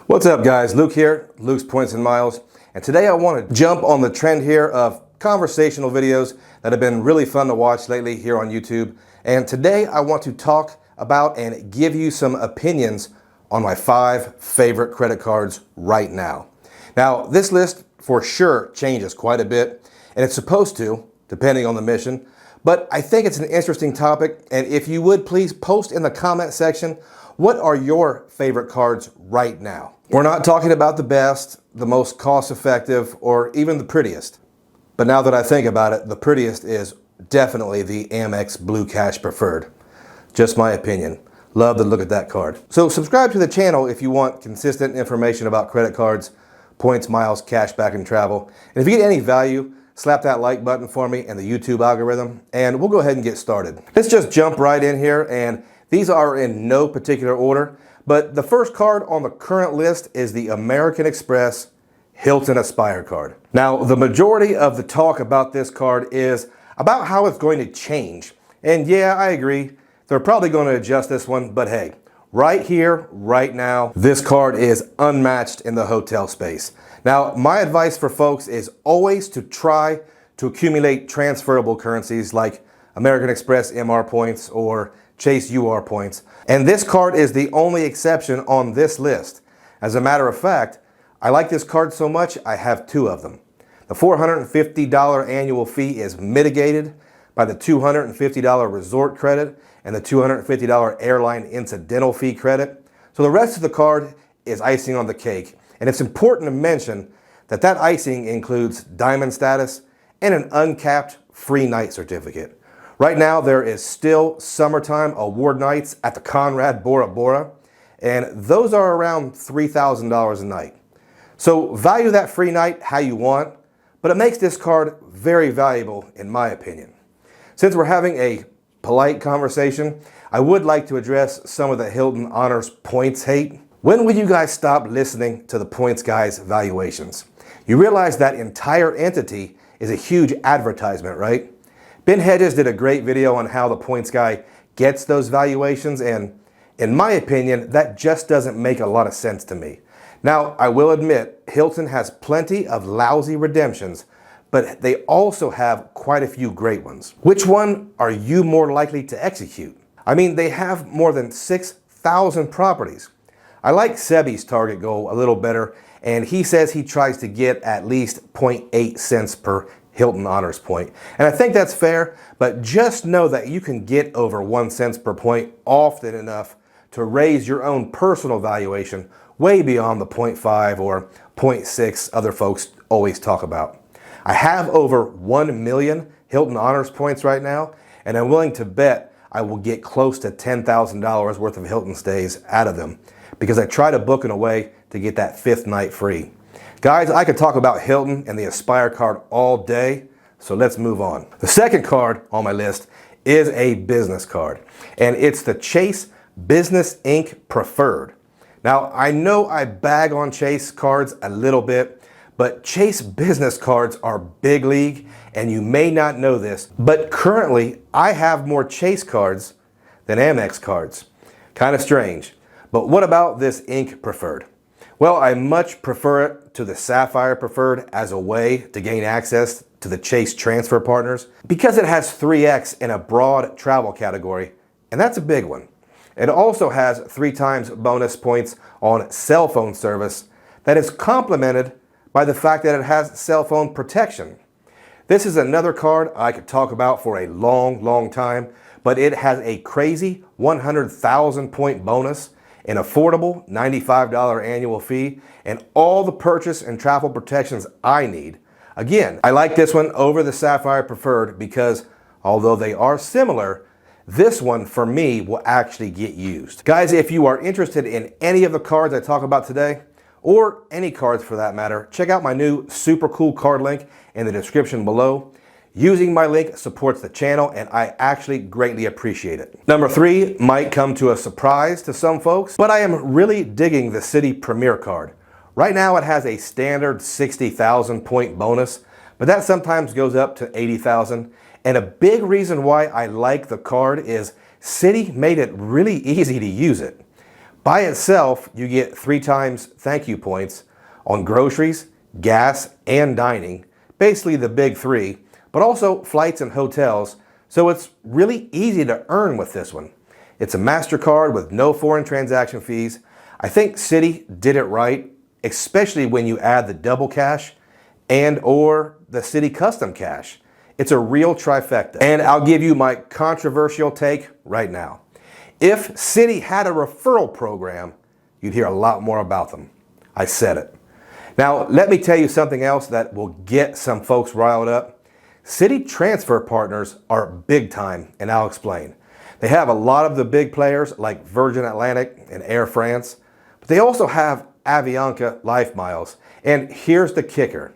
What's up guys, Luke here, Luke's Points and Miles, and today I want to jump on the trend here of conversational videos that have been really fun to watch lately here on YouTube. And today I want to talk about and give you some opinions on my 5 favorite credit cards right now. Now this list for sure changes quite a bit, and it's supposed to, depending on the mission, but I think it's an interesting topic, and if you would please post in the comment section, what are your favorite cards right now? We're not talking about the best, the most cost-effective, or even the prettiest. But now that I think about it, the prettiest is definitely the Amex Blue Cash Preferred. Just my opinion. Love to look at that card. So subscribe to the channel if you want consistent information about credit cards, points, miles, cash back, and travel. And if you get any value, slap that like button for me and the YouTube algorithm, and we'll go ahead and get started. Let's just jump right in here, and these are in no particular order. But the first card on the current list is the American Express Hilton Aspire card. Now, the majority of the talk about this card is about how it's going to change. And yeah, I agree. They're probably going to adjust this one, but hey, right here, right now, this card is unmatched in the hotel space. Now, my advice for folks is always to try to accumulate transferable currencies like American Express MR points or Chase UR points. And this card is the only exception on this list. As a matter of fact, I like this card so much, I have 2 of them. The $450 annual fee is mitigated by the $250 resort credit and the $250 airline incidental fee credit. So the rest of the card is icing on the cake. And it's important to mention that that icing includes diamond status and an uncapped free night certificate. Right now, there is still summertime award nights at the Conrad Bora Bora, and those are around $3,000 a night. So value that free night how you want, but it makes this card very valuable in my opinion. Since we're having a polite conversation, I would like to address some of the Hilton Honors points hate. When will you guys stop listening to the points guys' valuations? You realize that entire entity is a huge advertisement, right? Ben Hedges did a great video on how the points guy gets those valuations, and in my opinion, that just doesn't make a lot of sense to me. Now, I will admit, Hilton has plenty of lousy redemptions, but they also have quite a few great ones. Which one are you more likely to execute? I mean, they have more than 6,000 properties. I like Sebi's target goal a little better, and he says he tries to get at least 0.8 cents per Hilton Honors point. And I think that's fair, but just know that you can get over 1 cent per point often enough to raise your own personal valuation way beyond the 0.5 or 0.6 other folks always talk about. I have over 1 million Hilton Honors points right now, and I'm willing to bet I will get close to $10,000 worth of Hilton stays out of them because I try to book in a way to get that 5th night free. Guys, I could talk about Hilton and the Aspire card all day, so let's move on. The second card on my list is a business card, and it's the Chase Business Inc. Preferred. Now, I know I bag on Chase cards a little bit, but Chase business cards are big league, and you may not know this, but currently I have more Chase cards than Amex cards. Kind of strange. But what about this Inc. Preferred? Well, I much prefer it to the Sapphire Preferred as a way to gain access to the Chase transfer partners because it has 3x in a broad travel category, and that's a big one. It also has 3 times bonus points on cell phone service that is complemented by the fact that it has cell phone protection. This is another card I could talk about for a long time, but it has a crazy 100,000 point bonus, an affordable $95 annual fee, and all the purchase and travel protections I need. Again, I like this one over the Sapphire Preferred because although they are similar, this one for me will actually get used. Guys, if you are interested in any of the cards I talk about today, or any cards for that matter, check out my new super cool card link in the description below. Using my link supports the channel, and I actually greatly appreciate it. Number 3 might come to a surprise to some folks, but I am really digging the Citi Premier card. Right now it has a standard 60,000 point bonus, but that sometimes goes up to 80,000. And a big reason why I like the card is Citi made it really easy to use it. By itself, you get 3 times thank you points on groceries, gas, and dining, basically the big 3, but also flights and hotels, so it's really easy to earn with this one. It's a MasterCard with no foreign transaction fees. I think Citi did it right, especially when you add the double cash and or the Citi custom cash. It's a real trifecta. And I'll give you my controversial take right now. If Citi had a referral program, you'd hear a lot more about them. I said it. Now, let me tell you something else that will get some folks riled up. Citi transfer partners are big time, and I'll explain. They have a lot of the big players like Virgin Atlantic and Air France, but they also have Avianca Life Miles. And here's the kicker.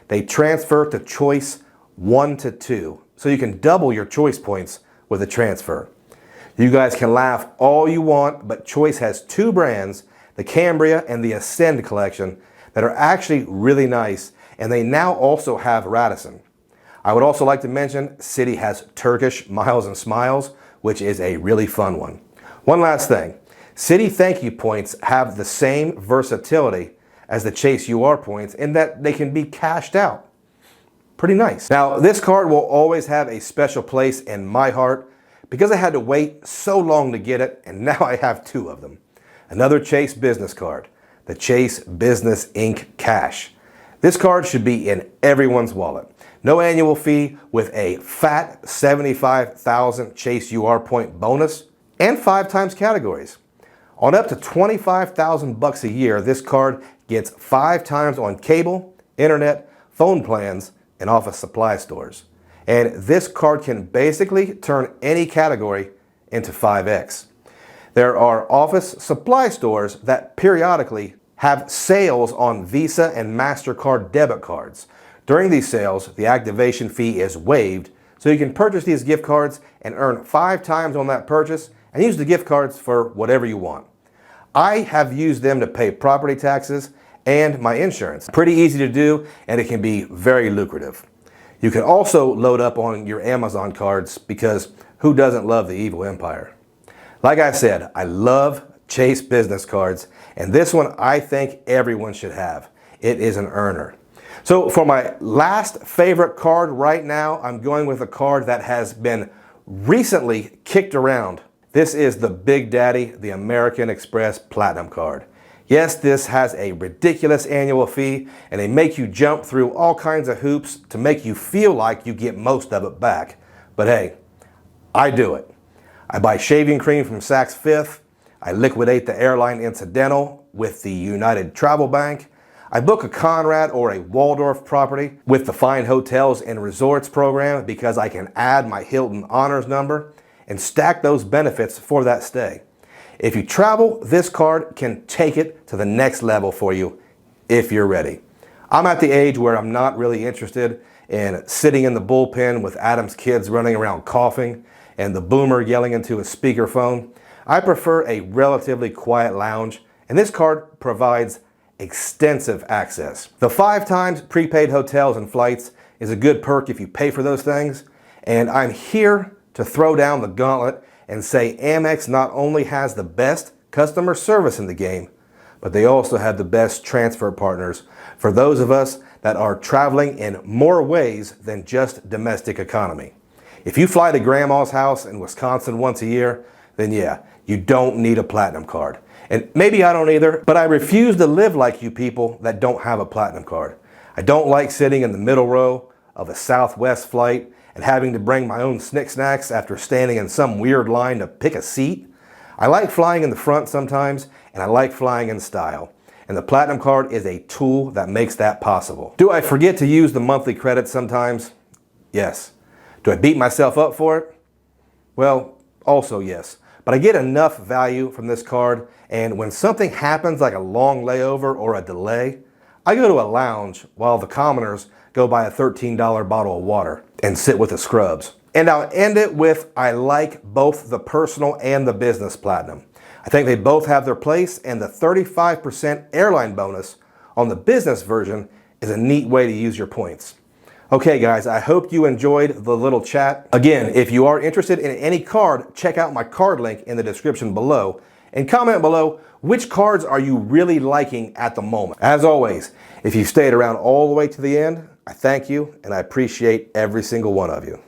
They transfer to choice 1 to 2, so you can double your choice points with a transfer. You guys can laugh all you want, but Choice has 2 brands, the Cambria and the Ascend collection, that are actually really nice, and they now also have Radisson. I would also like to mention Citi has Turkish Miles and Smiles, which is a really fun one. One last thing, Citi thank you points have the same versatility as the Chase UR points in that they can be cashed out. Pretty nice. Now, this card will always have a special place in my heart because I had to wait so long to get it, and now I have 2 of them. Another Chase business card, the Chase Business Inc. Cash. This card should be in everyone's wallet. No annual fee with a fat 75,000 Chase UR point bonus and 5 times categories. On up to 25,000 bucks a year, this card gets 5 times on cable, internet, phone plans, and office supply stores. And this card can basically turn any category into 5x. There are office supply stores that periodically have sales on Visa and MasterCard debit cards. During these sales, the activation fee is waived, so you can purchase these gift cards and earn 5 times on that purchase and use the gift cards for whatever you want. I have used them to pay property taxes and my insurance. Pretty easy to do, and it can be very lucrative. You can also load up on your Amazon cards because who doesn't love the evil empire? Like I said, I love Chase business cards, and this one I think everyone should have. It is an earner. So for my last favorite card right now, I'm going with a card that has been recently kicked around. This is the Big Daddy, the American Express Platinum card. Yes, this has a ridiculous annual fee, and they make you jump through all kinds of hoops to make you feel like you get most of it back. But hey, I do it. I buy shaving cream from Saks Fifth. I liquidate the airline incidental with the United Travel Bank. I book a Conrad or a Waldorf property with the Fine Hotels and Resorts program because I can add my Hilton Honors number and stack those benefits for that stay. If you travel, this card can take it to the next level for you if you're ready. I'm at the age where I'm not really interested in sitting in the bullpen with Adam's kids running around coughing and the boomer yelling into a speakerphone. I prefer a relatively quiet lounge, and this card provides extensive access. The 5 times prepaid hotels and flights is a good perk if you pay for those things, and I'm here to throw down the gauntlet and say Amex not only has the best customer service in the game, but they also have the best transfer partners for those of us that are traveling in more ways than just domestic economy. If you fly to grandma's house in Wisconsin once a year, then yeah, you don't need a platinum card. And maybe I don't either, but I refuse to live like you people that don't have a platinum card. I don't like sitting in the middle row of a Southwest flight and having to bring my own snacks after standing in some weird line to pick a seat. I like flying in the front sometimes, and I like flying in style. And the Platinum card is a tool that makes that possible. Do I forget to use the monthly credits sometimes? Yes. Do I beat myself up for it? Well, also yes. But I get enough value from this card, and when something happens like a long layover or a delay, I go to a lounge while the commoners go buy a $13 bottle of water and sit with the scrubs. And I'll end it with, I like both the personal and the business platinum. I think they both have their place, and the 35% airline bonus on the business version is a neat way to use your points. Okay guys, I hope you enjoyed the little chat. Again, if you are interested in any card, check out my card link in the description below. And comment below, which cards are you really liking at the moment? As always, if you've stayed around all the way to the end, I thank you and I appreciate every single one of you.